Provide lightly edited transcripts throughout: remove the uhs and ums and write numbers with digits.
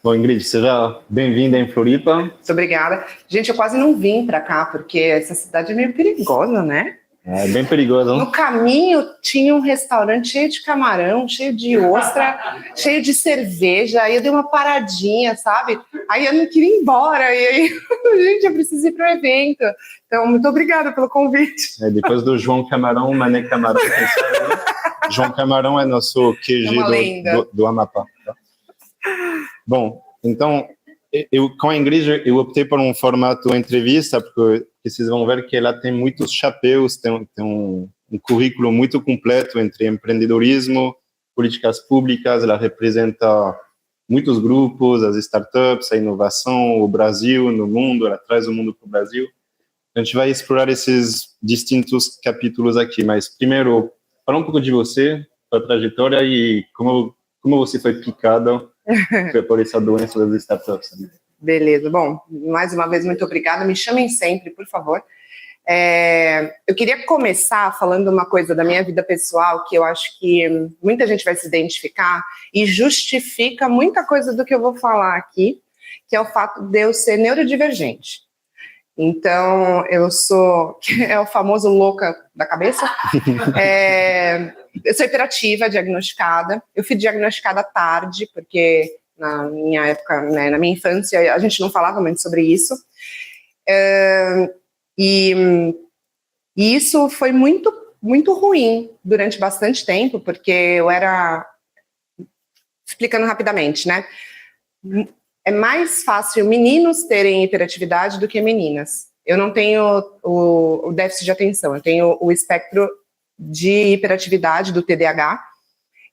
Bom, Ingrid, seja bem-vinda em Floripa. Muito obrigada. Gente, eu quase não vim para cá, porque essa cidade é meio perigosa, né? É bem perigoso. No caminho tinha um restaurante cheio de camarão, cheio de ostra, cheio de cerveja. Aí eu dei uma paradinha, sabe? Aí eu não queria ir embora. E aí, gente, eu preciso ir para o evento. Então, muito obrigada pelo convite. Depois do João Camarão, Mané Camarão. João Camarão é nosso QG do Amapá. Tá? Bom, então, com a Ingrid, eu optei por um formato entrevista, porque vocês vão ver que ela tem muitos chapéus, tem um currículo muito completo entre empreendedorismo, políticas públicas, ela representa muitos grupos, as startups, a inovação, o Brasil no mundo, ela traz o mundo para o Brasil. A gente vai explorar esses distintos capítulos aqui, mas primeiro, fala um pouco de você, sua trajetória e como você foi picada por essa doença das startups. Beleza, bom, mais uma vez, muito obrigada, me chamem sempre, por favor. Eu queria começar falando uma coisa da minha vida pessoal, que eu acho que muita gente vai se identificar e justifica muita coisa do que eu vou falar aqui, que é o fato de eu ser neurodivergente. Então, eu sou o famoso louca da cabeça. Eu sou hiperativa, diagnosticada. Eu fui diagnosticada tarde, porque na minha época, né, na minha infância, a gente não falava muito sobre isso. E isso foi muito, muito ruim durante bastante tempo, porque eu era... Explicando rapidamente, né? É mais fácil meninos terem hiperatividade do que meninas. Eu não tenho o déficit de atenção, eu tenho o espectro de hiperatividade do TDAH.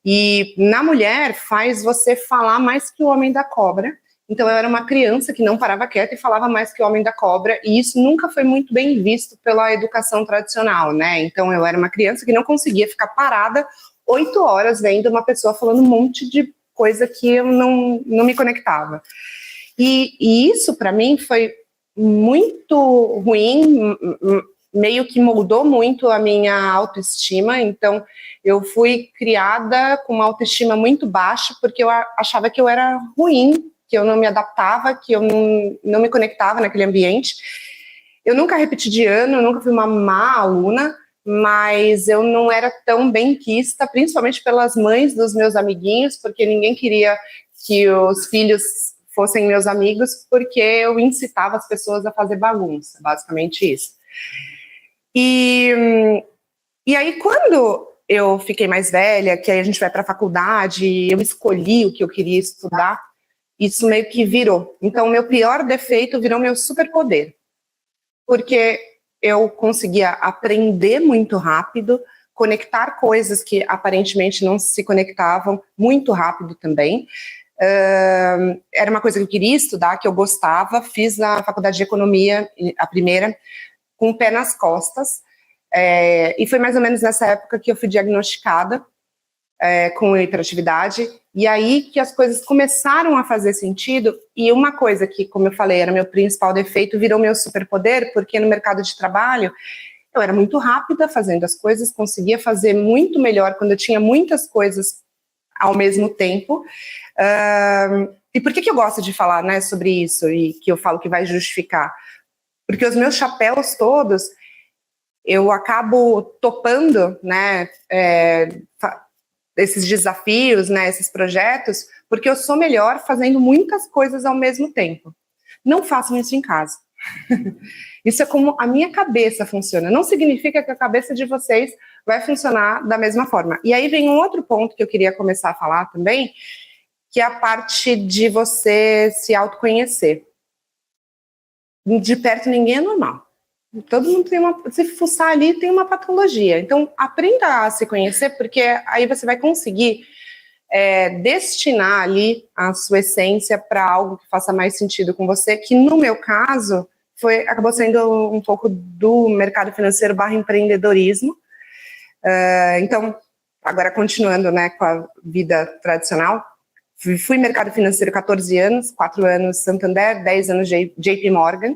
E na mulher faz você falar mais que o homem da cobra. Então eu era uma criança que não parava quieta e falava mais que o homem da cobra. E isso nunca foi muito bem visto pela educação tradicional, né? Então eu era uma criança que não conseguia ficar parada 8 horas vendo uma pessoa falando um monte de coisa que eu não me conectava. E isso, para mim, foi muito ruim, meio que moldou muito a minha autoestima. Então, eu fui criada com uma autoestima muito baixa, porque eu achava que eu era ruim, que eu não me adaptava, que eu não me conectava naquele ambiente. Eu nunca repeti de ano, eu nunca fui uma má aluna, mas eu não era tão benquista, principalmente pelas mães dos meus amiguinhos, porque ninguém queria que os filhos fossem meus amigos, porque eu incitava as pessoas a fazer bagunça, basicamente isso. E aí, quando eu fiquei mais velha, que aí a gente vai para a faculdade, eu escolhi o que eu queria estudar, isso meio que virou. Então, o meu pior defeito virou meu superpoder, porque eu conseguia aprender muito rápido, conectar coisas que aparentemente não se conectavam muito rápido também. Era uma coisa que eu queria estudar, que eu gostava, fiz na faculdade de economia, a primeira, com o pé nas costas, e foi mais ou menos nessa época que eu fui diagnosticada com hiperatividade, e aí que as coisas começaram a fazer sentido. E uma coisa que, como eu falei, era meu principal defeito, virou meu superpoder, porque no mercado de trabalho eu era muito rápida fazendo as coisas, conseguia fazer muito melhor quando eu tinha muitas coisas ao mesmo tempo. E por que eu gosto de falar, né, sobre isso, e que eu falo que vai justificar? Porque os meus chapéus todos, eu acabo topando, né, esses desafios, né, esses projetos, porque eu sou melhor fazendo muitas coisas ao mesmo tempo. Não façam isso em casa. Isso é como a minha cabeça funciona. Não significa que a cabeça de vocês vai funcionar da mesma forma. E aí vem um outro ponto que eu queria começar a falar também, que é a parte de você se autoconhecer. De perto ninguém é normal. Todo mundo tem se fuçar ali, tem uma patologia. Então, aprenda a se conhecer, porque aí você vai conseguir destinar ali a sua essência para algo que faça mais sentido com você, que no meu caso, acabou sendo um pouco do mercado financeiro / empreendedorismo. Então, agora continuando, né, com a vida tradicional, fui mercado financeiro 14 anos, 4 anos Santander, 10 anos JP Morgan.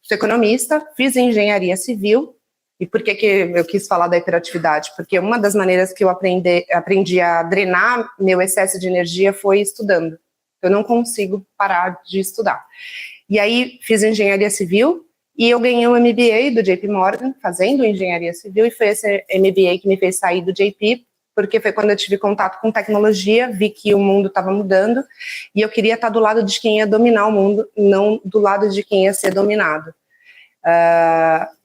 Sou economista, fiz engenharia civil. E por que eu quis falar da hiperatividade? Porque uma das maneiras que eu aprendi a drenar meu excesso de energia foi estudando. Eu não consigo parar de estudar. E aí fiz engenharia civil e eu ganhei um MBA do JP Morgan, fazendo engenharia civil, e foi esse MBA que me fez sair do JP, porque foi quando eu tive contato com tecnologia, vi que o mundo estava mudando, e eu queria estar do lado de quem ia dominar o mundo, não do lado de quem ia ser dominado.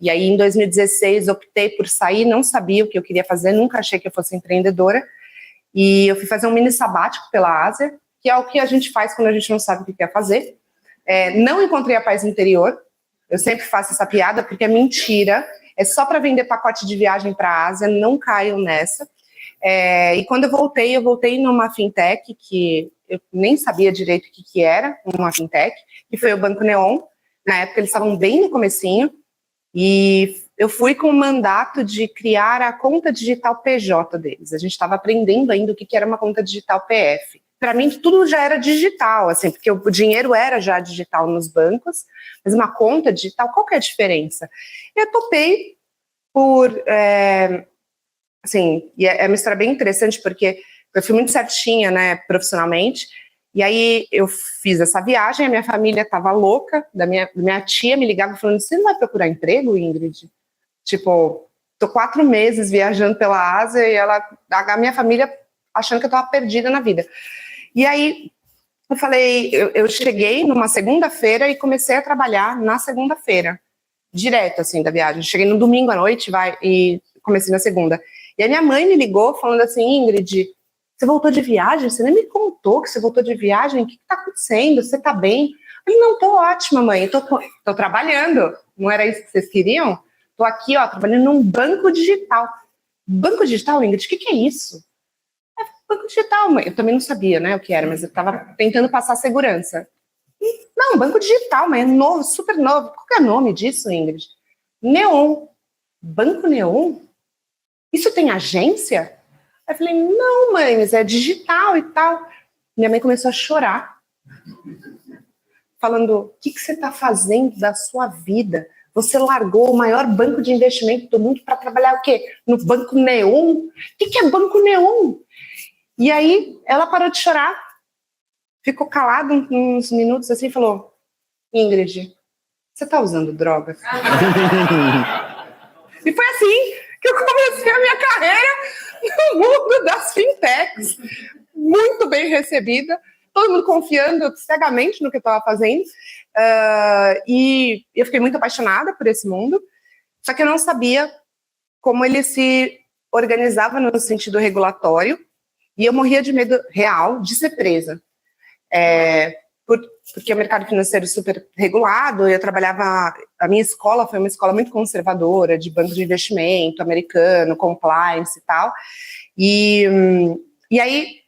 E aí, em 2016, optei por sair, não sabia o que eu queria fazer, nunca achei que eu fosse empreendedora, e eu fui fazer um mini sabático pela Ásia, que é o que a gente faz quando a gente não sabe o que quer fazer. Não encontrei a paz interior, eu sempre faço essa piada, porque é mentira, é só para vender pacote de viagem para a Ásia, não caiam nessa. E quando eu voltei numa fintech, que eu nem sabia direito o que era, uma fintech, que foi o Banco Neon. Na época eles estavam bem no comecinho, e eu fui com o mandato de criar a conta digital PJ deles. A gente estava aprendendo ainda o que era uma conta digital PF. Para mim, tudo já era digital, assim, porque o dinheiro era já digital nos bancos, mas uma conta digital, qual que é a diferença? Eu topei por... assim, e é uma história bem interessante, porque eu fui muito certinha, né, profissionalmente, e aí eu fiz essa viagem, a minha família estava louca, minha tia me ligava falando, você não vai procurar emprego, Ingrid? Tipo, tô 4 meses viajando pela Ásia, e a minha família achando que eu estava perdida na vida. E aí eu falei, eu cheguei numa segunda-feira e comecei a trabalhar na segunda-feira, direto, assim, da viagem. Cheguei no domingo à noite, e comecei na segunda. E a minha mãe me ligou falando assim, Ingrid, você voltou de viagem? Você nem me contou que você voltou de viagem? O que está acontecendo? Você está bem? Eu falei, não, tô ótima, mãe. Tô trabalhando. Não era isso que vocês queriam? Tô aqui, ó, trabalhando num banco digital. Banco digital, Ingrid? O que é isso? Banco digital, mãe. Eu também não sabia, né, o que era, mas eu estava tentando passar segurança. Não, banco digital, mãe, é novo, super novo. Qual que é o nome disso, Ingrid? Neon. Banco Neon? Isso tem agência? Aí eu falei, não, mãe, mas é digital e tal. Minha mãe começou a chorar, falando, o que você está fazendo da sua vida? Você largou o maior banco de investimento do mundo para trabalhar o quê? No Banco Neon? O que é Banco Neon? E aí ela parou de chorar, ficou calada uns minutos assim e falou, Ingrid, você está usando drogas? E foi assim que eu comecei a minha carreira no mundo das fintechs, muito bem recebida, todo mundo confiando cegamente no que eu estava fazendo, e eu fiquei muito apaixonada por esse mundo, só que eu não sabia como ele se organizava no sentido regulatório, e eu morria de medo real de ser presa, porque o mercado financeiro é super regulado, eu trabalhava, a minha escola foi uma escola muito conservadora, de banco de investimento, americano, compliance e tal, e aí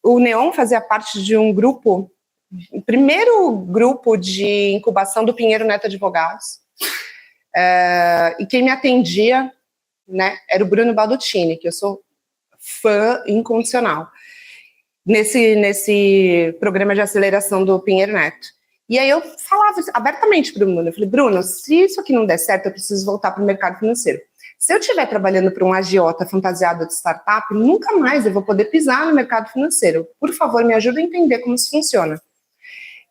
o Neon fazia parte de um grupo, o primeiro grupo de incubação do Pinheiro Neto Advogados, e quem me atendia, né, era o Bruno Baldutini, que eu sou fã incondicional, nesse programa de aceleração do Pinheiro Neto. E aí eu falava abertamente para o Bruno, eu falei, Bruno, se isso aqui não der certo, eu preciso voltar para o mercado financeiro. Se eu estiver trabalhando para um agiota fantasiado de startup, nunca mais eu vou poder pisar no mercado financeiro. Por favor, me ajuda a entender como isso funciona.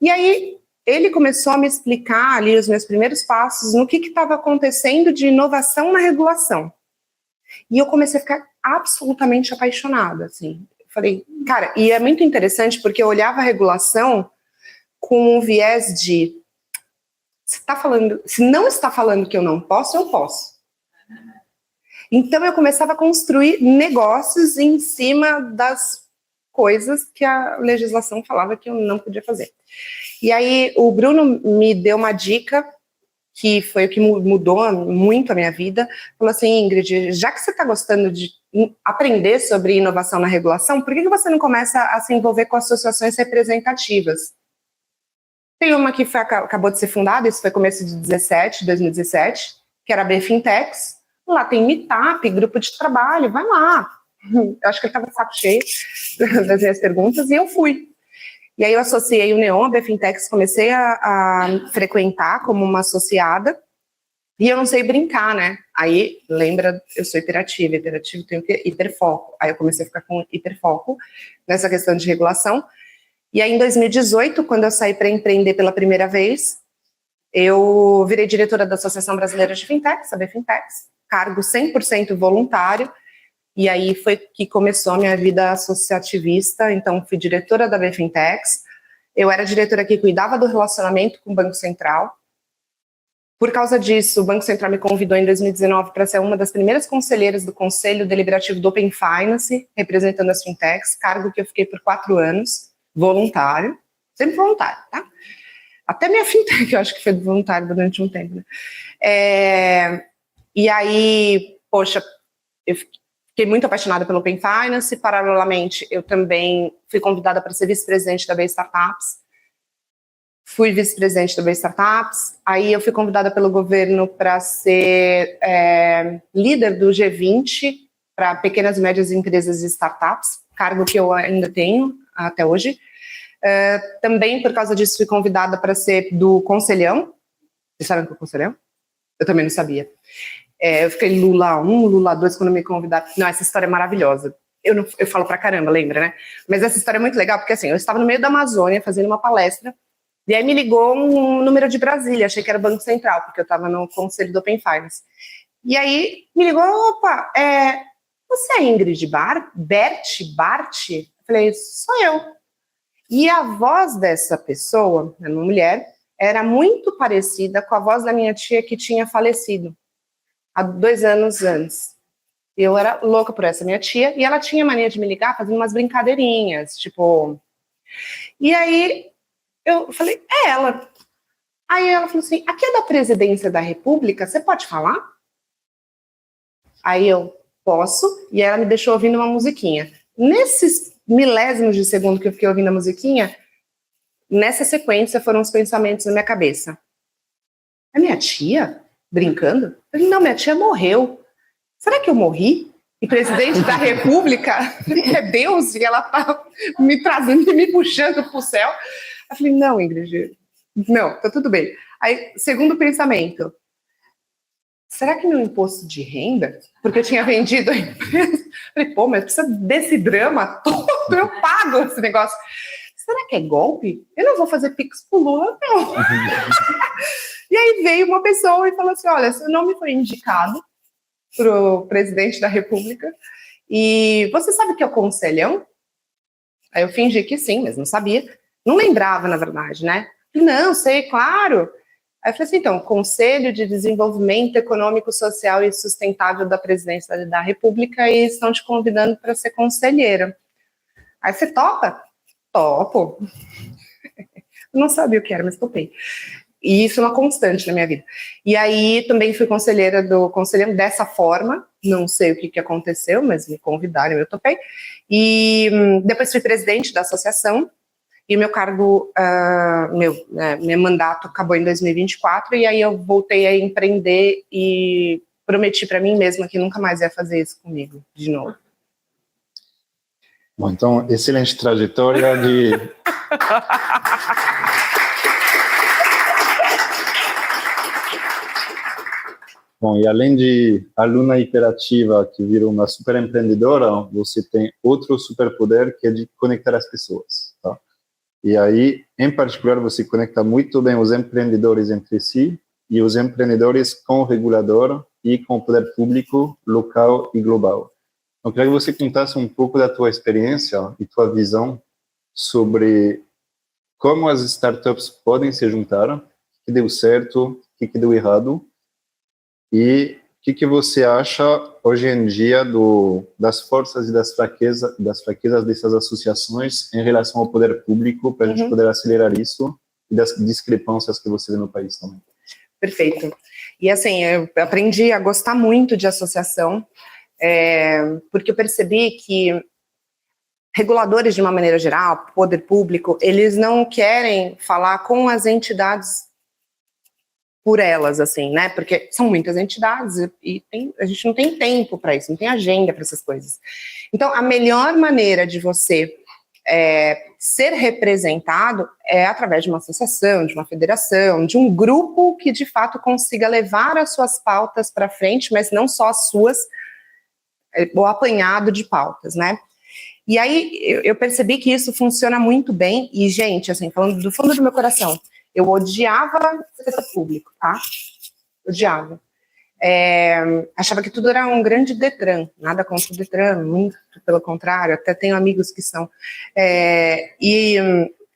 E aí ele começou a me explicar ali os meus primeiros passos no que estava acontecendo de inovação na regulação. E eu comecei a ficar absolutamente apaixonada, assim. Falei, cara, e é muito interessante porque eu olhava a regulação com um viés de se não está falando que eu não posso, eu posso. Então eu começava a construir negócios em cima das coisas que a legislação falava que eu não podia fazer. E aí o Bruno me deu uma dica que foi o que mudou muito a minha vida, falou assim, Ingrid, já que você está gostando de aprender sobre inovação na regulação, por que você não começa a se envolver com associações representativas? Tem uma que acabou de ser fundada, isso foi começo de 2017, que era a B-Fintechs, lá tem meetup, grupo de trabalho, vai lá. Eu acho que ele estava de saco cheio das minhas perguntas, e eu fui. E aí eu associei o Neon, a B-Fintechs, comecei a frequentar como uma associada, e eu não sei brincar, né? Aí, lembra, eu sou hiperativa tem o quê? Hiperfoco. Aí eu comecei a ficar com hiperfoco nessa questão de regulação, E aí, em 2018, quando eu saí para empreender pela primeira vez, eu virei diretora da Associação Brasileira de Fintechs, a BFintechs, cargo 100% voluntário, e aí foi que começou a minha vida associativista. Então, fui diretora da BFintechs, eu era diretora que cuidava do relacionamento com o Banco Central. Por causa disso, o Banco Central me convidou em 2019 para ser uma das primeiras conselheiras do Conselho Deliberativo do Open Finance, representando as fintechs, cargo que eu fiquei por 4 anos, voluntário, sempre voluntário, tá? Até minha fintech, eu acho que foi voluntário durante um tempo, né? E aí, poxa, eu fiquei muito apaixonada pelo Open Finance. Paralelamente, eu também fui convidada para ser vice-presidente da B Startups. Fui vice-presidente da B Startups. Aí eu fui convidada pelo governo para ser líder do G20 para pequenas e médias empresas e startups, cargo que eu ainda tenho até hoje. Também, por causa disso, fui convidada para ser do Conselhão. Vocês sabem o que é o Conselhão? Eu também não sabia. Eu fiquei Lula 1, Lula 2, quando me convidaram. Não, essa história é maravilhosa. Eu falo pra caramba, lembra, né? Mas essa história é muito legal, porque assim, eu estava no meio da Amazônia fazendo uma palestra, e aí me ligou um número de Brasília, achei que era Banco Central, porque eu estava no Conselho do Open Finance. E aí me ligou, opa, você é Ingrid Bart? Eu falei, sou eu. E a voz dessa pessoa, uma mulher, era muito parecida com a voz da minha tia que tinha falecido há 2 anos antes. Eu era louca por essa minha tia, e ela tinha mania de me ligar fazendo umas brincadeirinhas, tipo... E aí eu falei, é ela. Aí ela falou assim, aqui é da Presidência da República, você pode falar? Aí eu, posso, e ela me deixou ouvindo uma musiquinha. Nesses milésimos de segundo que eu fiquei ouvindo a musiquinha, nessa sequência foram os pensamentos na minha cabeça. É minha tia? Brincando? Eu falei, não, minha tia morreu. Será que eu morri? E presidente da República é Deus e ela tá me trazendo e me puxando pro céu. Eu falei, não, Ingrid, não, tá tudo bem. Aí, segundo pensamento, será que meu imposto de renda? Porque eu tinha vendido a empresa. Falei, pô, mas precisa desse drama todo, eu pago esse negócio. Será que é golpe? Eu não vou fazer pix pro Lula, não. E aí veio uma pessoa e falou assim, olha, seu nome foi indicado pro presidente da República e você sabe o que é o Conselhão? Aí eu fingi que sim, mas não sabia. Não lembrava, na verdade, né? Não, sei, claro. Aí eu falei assim, então, Conselho de Desenvolvimento Econômico, Social e Sustentável da Presidência da República e estão te convidando para ser conselheira. Aí você topa? Topo. Eu não sabia o que era, mas topei. E isso é uma constante na minha vida. E aí também fui conselheira do Conselho dessa forma, não sei o que aconteceu, mas me convidaram, eu topei. E depois fui presidente da associação, e o meu cargo, meu mandato acabou em 2024, e aí eu voltei a empreender e prometi para mim mesma que nunca mais ia fazer isso comigo, de novo. Bom, então, excelente trajetória de... Bom, e além de aluna hiperativa que virou uma super empreendedora, você tem outro superpoder que é de conectar as pessoas, tá? E aí, em particular, você conecta muito bem os empreendedores entre si e os empreendedores com o regulador e com o poder público local e global. Então, eu queria que você contasse um pouco da tua experiência e tua visão sobre como as startups podem se juntar, o que deu certo, o que deu errado, e o que você acha hoje em dia das forças e das fraquezas dessas associações em relação ao poder público, para a gente poder acelerar isso, e das discrepâncias que você vê no país também? Perfeito. E assim, eu aprendi a gostar muito de associação, porque eu percebi que reguladores, de uma maneira geral, poder público, eles não querem falar com as entidades por elas, assim, né? Porque são muitas entidades e a gente não tem tempo para isso, não tem agenda para essas coisas. Então, a melhor maneira de você ser representado é através de uma associação, de uma federação, de um grupo que, de fato, consiga levar as suas pautas para frente, mas não só as suas, o apanhado de pautas, né? E aí eu percebi que isso funciona muito bem. E, gente, assim, falando do fundo do meu coração, eu odiava o setor público, tá? Odiava. Achava que tudo era um grande Detran, nada contra o Detran, muito pelo contrário, até tenho amigos que são.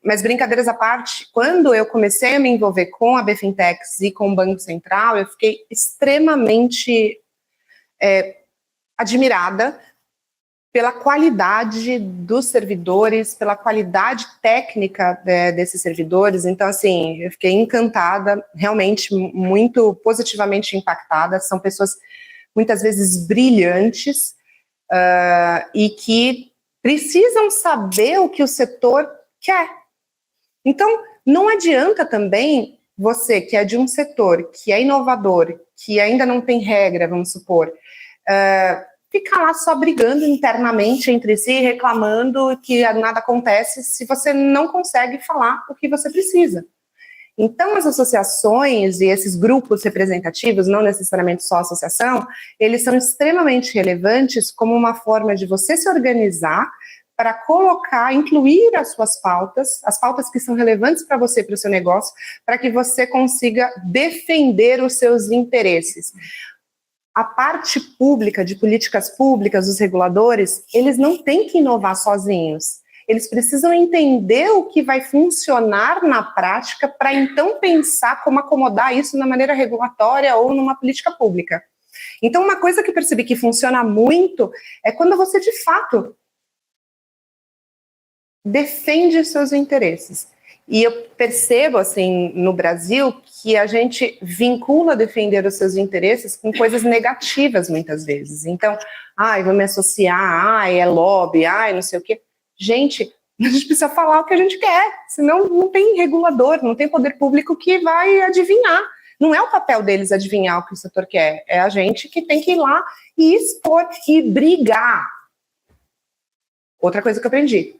Mas brincadeiras à parte, quando eu comecei a me envolver com a BFintex e com o Banco Central, eu fiquei extremamente admirada pela qualidade dos servidores, pela qualidade técnica desses servidores. Então, assim, eu fiquei encantada, realmente muito positivamente impactada. São pessoas, muitas vezes, brilhantes e que precisam saber o que o setor quer. Então, não adianta também você, que é de um setor que é inovador, que ainda não tem regra, vamos supor, ficar lá só brigando internamente entre si, reclamando que nada acontece, se você não consegue falar o que você precisa. Então, as associações e esses grupos representativos, não necessariamente só a associação, eles são extremamente relevantes como uma forma de você se organizar para colocar, incluir as suas pautas, as pautas que são relevantes para você, para o seu negócio, para que você consiga defender os seus interesses. A parte pública, de políticas públicas, os reguladores, eles não têm que inovar sozinhos. Eles precisam entender o que vai funcionar na prática para então pensar como acomodar isso na maneira regulatória ou numa política pública. Então, uma coisa que eu percebi que funciona muito é quando você, de fato, defende os seus interesses. E eu percebo, assim, no Brasil, que a gente vincula defender os seus interesses com coisas negativas, muitas vezes. Então, vou me associar, é lobby, não sei o quê. Gente, a gente precisa falar o que a gente quer, senão não tem regulador, não tem poder público que vai adivinhar. Não é o papel deles adivinhar o que o setor quer, é a gente que tem que ir lá e expor e brigar. Outra coisa que eu aprendi,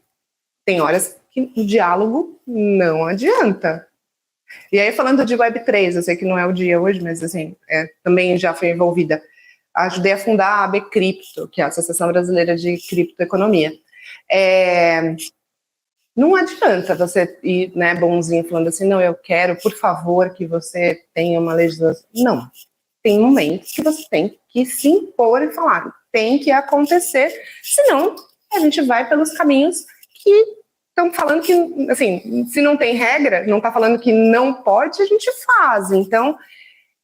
tem horas que o diálogo não adianta. E aí, falando de Web3, eu sei que não é o dia hoje, mas assim, também já fui envolvida. Ajudei a fundar a AB Cripto, que é a Associação Brasileira de Criptoeconomia. Não adianta você ir, né, bonzinho, falando assim, não, eu quero, por favor, que você tenha uma legislação. Não. Tem momentos que você tem que se impor e falar, tem que acontecer, senão a gente vai pelos caminhos que estão falando que, assim, se não tem regra, não está falando que não pode, a gente faz. Então,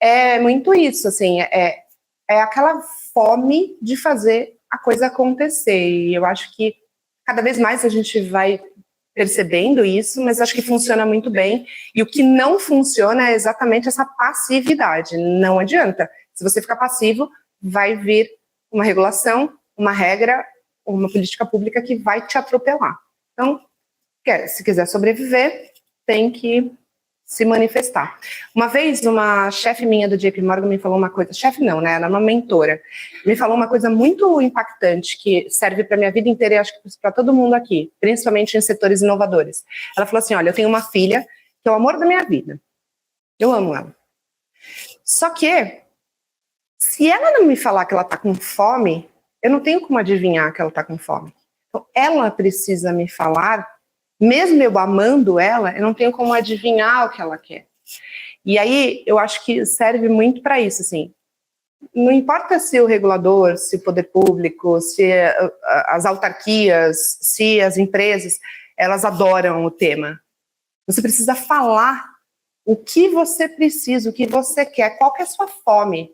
é muito isso, assim, é aquela fome de fazer a coisa acontecer. E eu acho que cada vez mais a gente vai percebendo isso, mas acho que funciona muito bem. E o que não funciona é exatamente essa passividade. Não adianta. Se você ficar passivo, vai vir uma regulação, uma regra, uma política pública que vai te atropelar. Então, se quiser sobreviver, tem que se manifestar. Uma vez, uma chefe minha do JP Morgan me falou uma coisa, chefe não, né, ela é uma mentora, me falou uma coisa muito impactante, que serve para a minha vida inteira e acho que para todo mundo aqui, principalmente em setores inovadores. Ela falou assim, olha, eu tenho uma filha que é o amor da minha vida. Eu amo ela. Só que, se ela não me falar que ela está com fome, eu não tenho como adivinhar que ela está com fome. Então, ela precisa me falar. Mesmo eu amando ela, eu não tenho como adivinhar o que ela quer. E aí, eu acho que serve muito para isso, assim. Não importa se o regulador, se o poder público, se as autarquias, se as empresas, elas adoram o tema. Você precisa falar o que você precisa, o que você quer, qual que é a sua fome,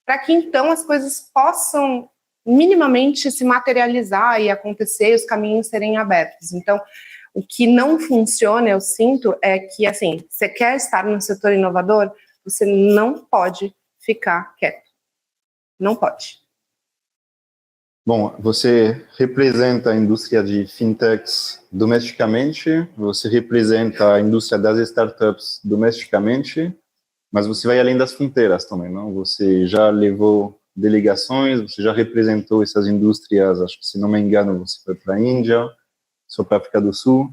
para que então as coisas possam minimamente se materializar e acontecer e os caminhos serem abertos. Então, o que não funciona, eu sinto, é que, assim, você quer estar no setor inovador, você não pode ficar quieto. Não pode. Bom, você representa a indústria de fintechs domesticamente, você representa a indústria das startups domesticamente, mas você vai além das fronteiras também, não? Você já levou delegações, você já representou essas indústrias, acho que, se não me engano, você foi para a Índia, sou para a África do Sul.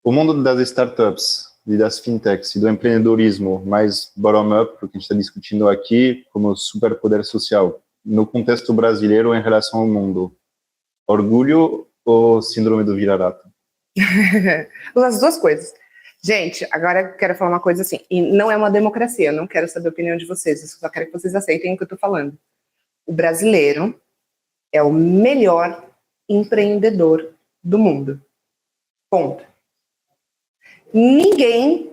O mundo das startups e das fintechs e do empreendedorismo mais bottom-up, o que a gente está discutindo aqui, como superpoder social, no contexto brasileiro em relação ao mundo. Orgulho ou síndrome do vira-lata? As duas coisas. Gente, agora eu quero falar uma coisa assim, e não é uma democracia, eu não quero saber a opinião de vocês, eu só quero que vocês aceitem o que eu tô falando. O brasileiro é o melhor empreendedor do mundo. Ponto. Ninguém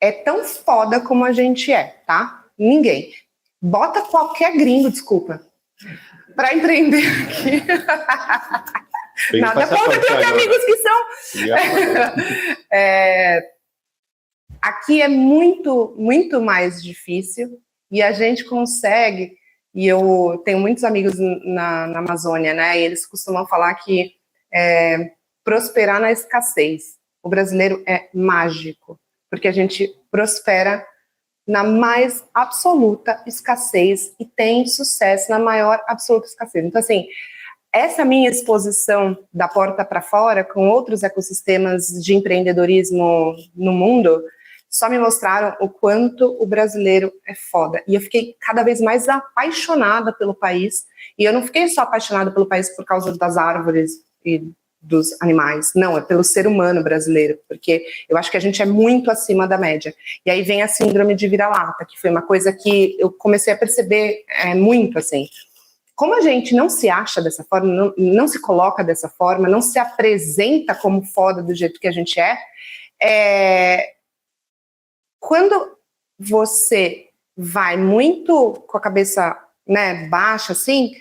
é tão foda como a gente é, tá? Ninguém. Bota qualquer gringo, desculpa, para empreender aqui. Nada contra meus amigos que são. Aqui é muito, muito mais difícil e a gente consegue. E eu tenho muitos amigos na Amazônia, né? E eles costumam falar que prosperar na escassez. O brasileiro é mágico, porque a gente prospera na mais absoluta escassez e tem sucesso na maior absoluta escassez. Então, assim, essa minha exposição da porta para fora com outros ecossistemas de empreendedorismo no mundo só me mostraram o quanto o brasileiro é foda. E eu fiquei cada vez mais apaixonada pelo país. E eu não fiquei só apaixonada pelo país por causa das árvores e dos animais. Não, é pelo ser humano brasileiro. Porque eu acho que a gente é muito acima da média. E aí vem a síndrome de vira-lata, que foi uma coisa que eu comecei a perceber muito, assim. Como a gente não se acha dessa forma, não se coloca dessa forma, não se apresenta como foda do jeito que a gente quando você vai muito com a cabeça, né, baixa, assim,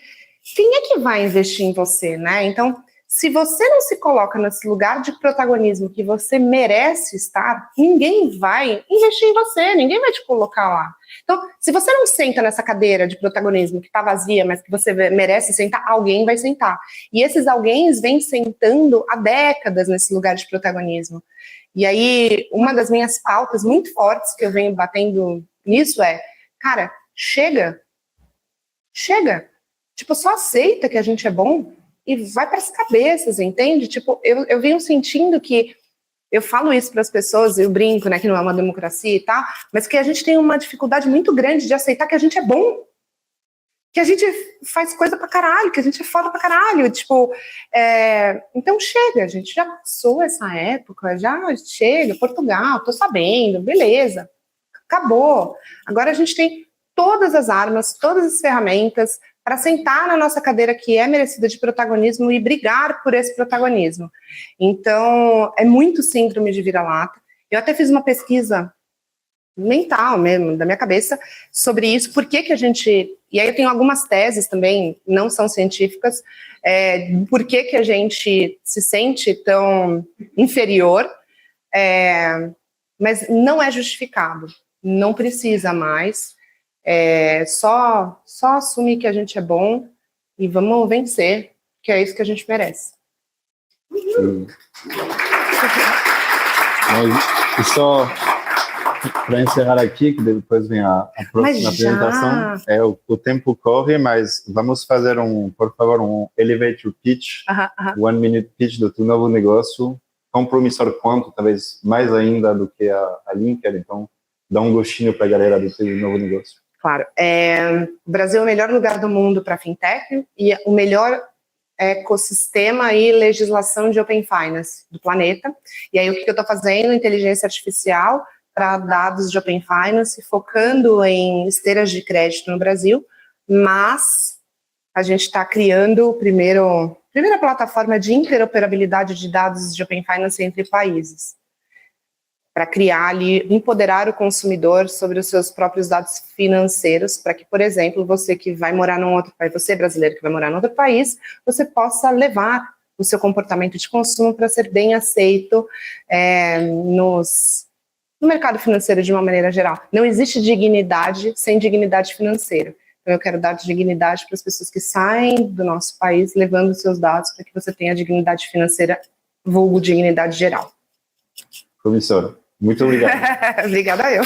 quem é que vai investir em você, né? Então, se você não se coloca nesse lugar de protagonismo que você merece estar, ninguém vai investir em você, ninguém vai te colocar lá. Então, se você não senta nessa cadeira de protagonismo que está vazia, mas que você merece sentar, alguém vai sentar. E esses alguém vêm sentando há décadas nesse lugar de protagonismo. E aí, uma das minhas pautas muito fortes que eu venho batendo nisso cara, chega. Tipo, só aceita que a gente é bom e vai para as cabeças, entende? Tipo, eu venho sentindo que, eu falo isso para as pessoas, eu brinco, né, que não é uma democracia e tal, mas que a gente tem uma dificuldade muito grande de aceitar que a gente é bom, que a gente faz coisa pra caralho, que a gente é foda pra caralho, tipo, então chega, a gente já passou essa época, já chega, Portugal, tô sabendo, beleza, acabou. Agora a gente tem todas as armas, todas as ferramentas para sentar na nossa cadeira que é merecida de protagonismo e brigar por esse protagonismo. Então, é muito síndrome de vira-lata. Eu até fiz uma pesquisa mental mesmo, da minha cabeça, sobre isso, por que a gente... E aí eu tenho algumas teses também, não são científicas, por que a gente se sente tão inferior, mas não é justificado, não precisa mais, só assumir que a gente é bom e vamos vencer, que é isso que a gente merece. E só para encerrar aqui, que depois vem a próxima apresentação, o tempo corre, mas vamos fazer por favor, um elevator pitch, 1 minute pitch do teu novo negócio, compromissor quanto, talvez mais ainda do que a Linker, então dá um gostinho para a galera do teu novo negócio. Claro, o Brasil é o melhor lugar do mundo para fintech e o melhor ecossistema e legislação de Open Finance do planeta. E aí o que eu estou fazendo? Inteligência artificial para dados de Open Finance, focando em esteiras de crédito no Brasil, mas a gente está criando a primeira plataforma de interoperabilidade de dados de Open Finance entre países, para criar ali, empoderar o consumidor sobre os seus próprios dados financeiros, para que, por exemplo, você que vai morar num outro país, você brasileiro que vai morar num outro país, você possa levar o seu comportamento de consumo para ser bem aceito no mercado financeiro de uma maneira geral. Não existe dignidade sem dignidade financeira. Então, eu quero dar dignidade para as pessoas que saem do nosso país levando os seus dados para que você tenha dignidade financeira, vulgo dignidade geral. Promissora. Muito obrigado. Obrigada eu.